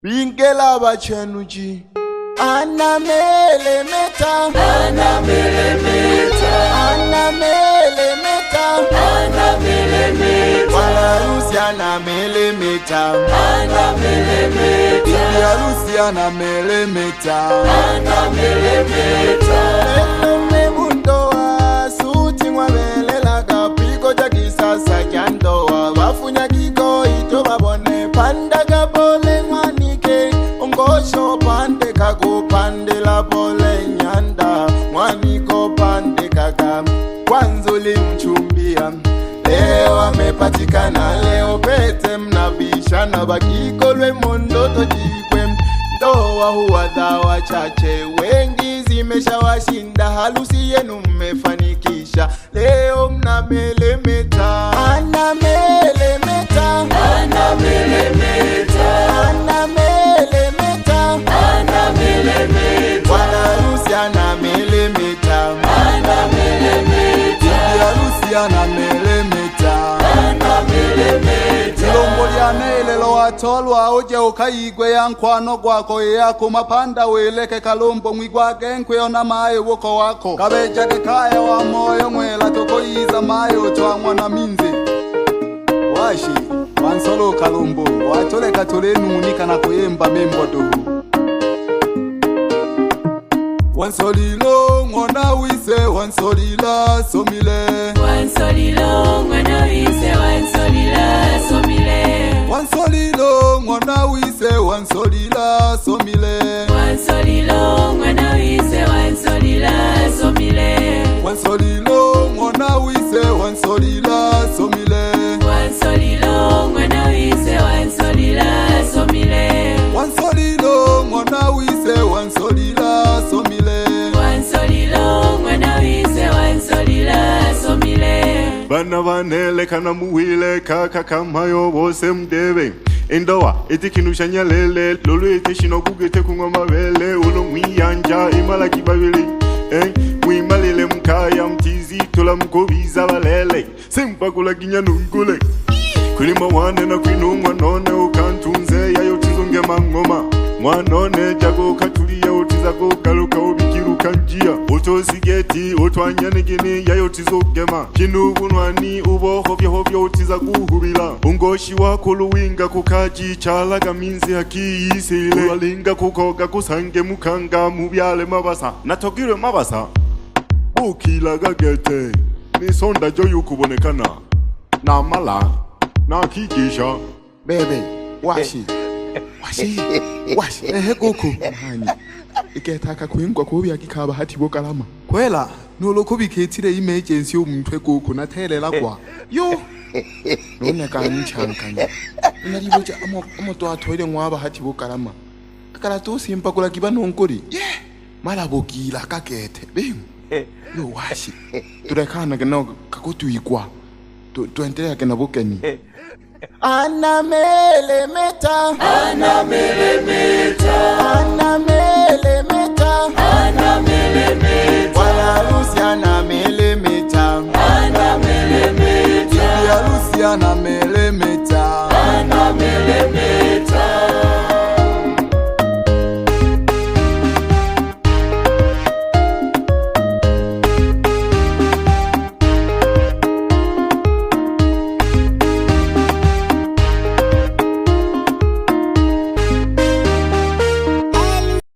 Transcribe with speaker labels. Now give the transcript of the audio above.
Speaker 1: Bingela bachanuji Ana mele meta
Speaker 2: Ana mele meta
Speaker 1: Ana mele meta
Speaker 2: Ana mele meta
Speaker 1: Wala Luciana mele meta
Speaker 2: Ana mele meta
Speaker 1: Bia Luciana mele meta
Speaker 2: Ana mele meta
Speaker 1: Eme mundoa Suti mwabelela kapiko Jakisasa jandoa Wafunya kiko ito babone Panda kabole mwanike Ngosho pande kago pande la pole nyanda Mwaniko pande kaka Kwanzuli mchumbia Leo amepatikana leo pete mnabishana Bakikolwe mondoto jikwe Ndoa huwa dawa chache Wengi zimeshawashinda harusi yenu mmefanikisha Leo mnamelemeta Ana melemeta
Speaker 2: Ana mele meta
Speaker 1: Ana melemeta
Speaker 2: Ana mele meta
Speaker 1: Wala Luciana melemeta
Speaker 2: Ana mele meta
Speaker 1: Bia Luciana melemeta
Speaker 2: Ana mele meta
Speaker 3: Ilombo lyanelelo watolwa uje ukayigwe yankwano gwako yako mapanda weleke kalombo mwigwage nkweyo na maye woko wako kabejake kaya wa moyo mwela tokoyiza mayo twangwa na minze washi wansolo kalombo watoleka tolenunika na kuyemba membo duhu Wansolilo ngona wise wansolila somile
Speaker 2: Wansolilo ngwana wise wansolila somile
Speaker 3: Wansolilo ngona wise wansolila somile
Speaker 2: Wansolilo ngwana wise wansolila somile
Speaker 3: Wansolilo ngona wise wansolila somile
Speaker 2: Wansolilo ngwana wise wansolila somile
Speaker 3: Wansolilo ngona wise wansolila somile
Speaker 2: Wansolilo ngwana wise wansolila somile
Speaker 4: Bana banele kana muwile kaka kamayo bose mdebe Indowa itikinusha nyalele lolo itishino kugete kungwa mabele ulo mwiyanja imala kibabili mwimalile mkaya mtizi tola mkobiza balele simpa kula kinyanungule Kulima wane na kwinu mwanone ukantunze yayo tizunge mangoma Mwanone jago katulia utizako galuka ubikiruka njia Otosigeti otwanyanigini yayo tizogema Kinubunwani ubo hovyo utiza kuhubila Ungoshi wako luwinga kukaji chalaga minzi hakiyisile Uwalinga kukoga kusange mukanga mubyale mabasa Natogire mabasa Ukilaga gete Nisonda joyu kubonekana Na mala Na kikisha
Speaker 1: Bebe Washi Washi Ehe goku Hani Iketaka kuingwa kubya kikaba hati bokalama
Speaker 3: kwela noloko biketire emergency umntwe goku nathelela kwa
Speaker 1: Yo None kanchankanya Inariboja amoto athoile ngwaba hati bokalama Akala to simpa kula kiba nonkori Mala bokila kakete Bing Yo washi Turekana kena kakutuikwa Tuendelea kena bokeni Ana melemeta
Speaker 2: Ana mele meta
Speaker 1: Ana melemeta
Speaker 2: Ana mele meta
Speaker 1: Wala Luciana melemeta
Speaker 2: Ana mele meta
Speaker 3: Bia Luciana